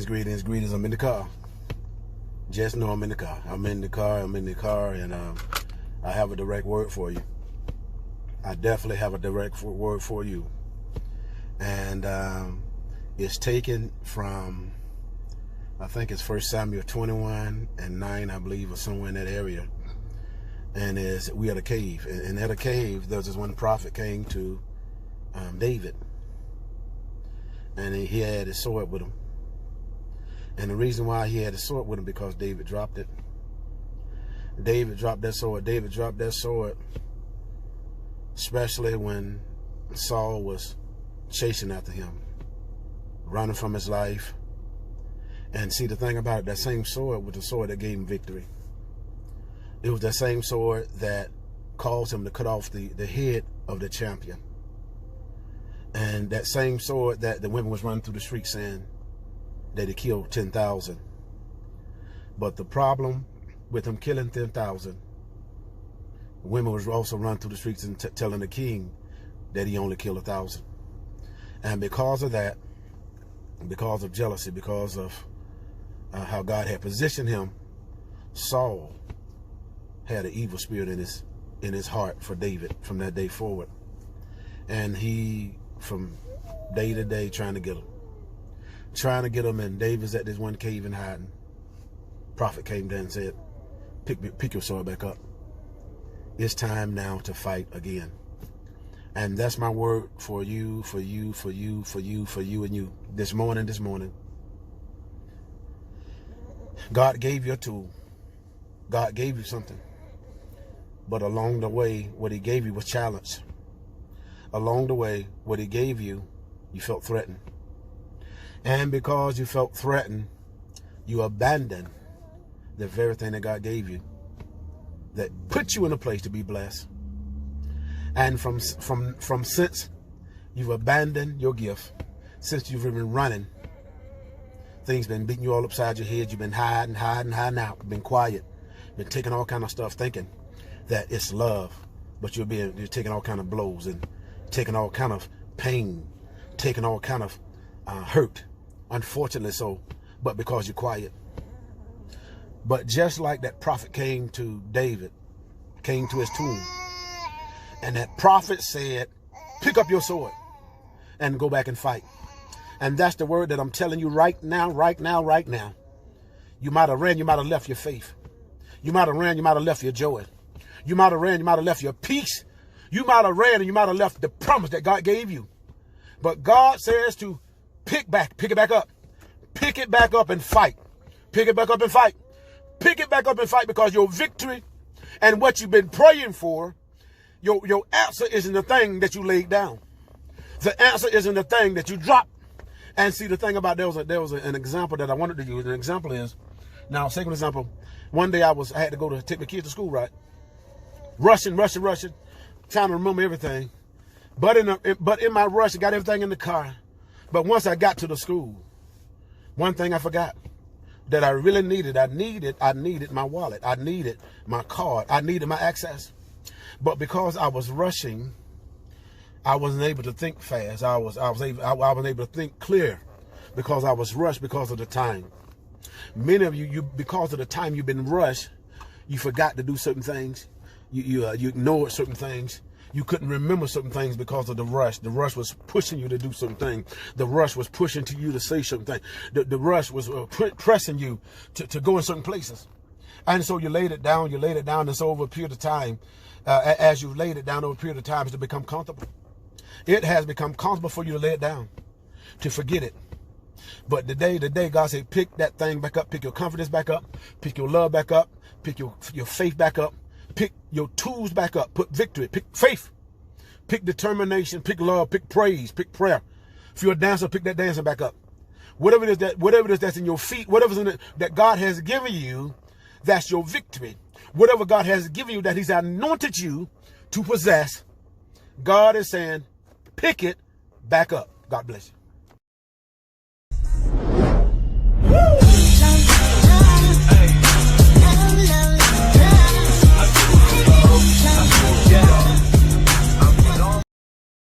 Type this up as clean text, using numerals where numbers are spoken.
Greetings. I'm in the car. Just know I'm in the car. I'm in the car, and I have a direct word for you. I definitely have a direct word for you. And it's taken from, I think it's 1 Samuel 21:9, I believe, or somewhere in that area. And we had a cave. And at a cave, there was this one prophet came to David. And he had his sword with him. And the reason why he had his sword with him, because David dropped it. David dropped that sword, especially when Saul was chasing after him, running from his life. And see, the thing about it, that same sword was the sword that gave him victory. It was that same sword that caused him to cut off the head of the champion. And that same sword that the women was running through the streets saying that he killed 10,000. But the problem with him killing 10,000, women was also running through the streets and telling the king that he only killed 1,000. And because of that, because of jealousy, because of how God had positioned him, Saul had an evil spirit in his heart for David from that day forward. And he, from day to day, trying to get him, and David's at this one cave and hiding. Prophet came down and said, pick your sword back up. It's time now to fight again. And that's my word for you, and you. This morning. God gave you a tool. God gave you something. But along the way, what he gave you was challenge. Along the way, what he gave you, you felt threatened. And because you felt threatened, you abandoned the very thing that God gave you, that put you in a place to be blessed. And from since you've abandoned your gift, since you've been running, things been beating you all upside your head. You've been hiding out, been quiet, been taking all kind of stuff, thinking that it's love, but you're taking all kind of blows and taking all kind of pain, taking all kind of hurt, unfortunately so, but because you're quiet. But just like that prophet came to David, came to his tomb, and that prophet said, pick up your sword and go back and fight. And that's the word that I'm telling you right now. You might have ran, you might have left your faith. You might have ran, you might have left your joy. You might have ran, you might have left your peace. You might have ran and you might have left the promise that God gave you. But God says to pick it back up. Pick it back up and fight. Pick it back up and fight. Pick it back up and fight, because your victory and what you've been praying for, your answer isn't the thing that you laid down. The answer isn't the thing that you dropped. And see, the thing about, there was an example that I wanted to use. An example is, now, second example, one day I had to go to take the kids to school, right? Rushing, trying to remember everything. But in my rush, I got everything in the car. But once I got to the school, one thing I forgot that I really needed. I needed my wallet. I needed my card. I needed my access. But because I was rushing, I wasn't able to think fast. I wasn't able to think clear, because I was rushed because of the time. Many of you, because of the time you've been rushed, you forgot to do certain things. You ignored certain things. You couldn't remember certain things because of the rush. The rush was pushing you to do certain things. The rush was pushing to you to say certain things. The rush was pressing you to go in certain places. And so you laid it down, and so over a period of time, as you laid it down over a period of time, it's become comfortable. It has become comfortable for you to lay it down, to forget it. But today, God said, pick that thing back up, pick your confidence back up, pick your love back up, pick your faith back up, pick your tools back up, put victory, pick faith, pick determination, pick love, pick praise, pick prayer. If you're a dancer, pick that dancing back up. Whatever it is that's in your feet, whatever's in it that God has given you, that's your victory. Whatever God has given you that he's anointed you to possess, God is saying, pick it back up. God bless you. Woo!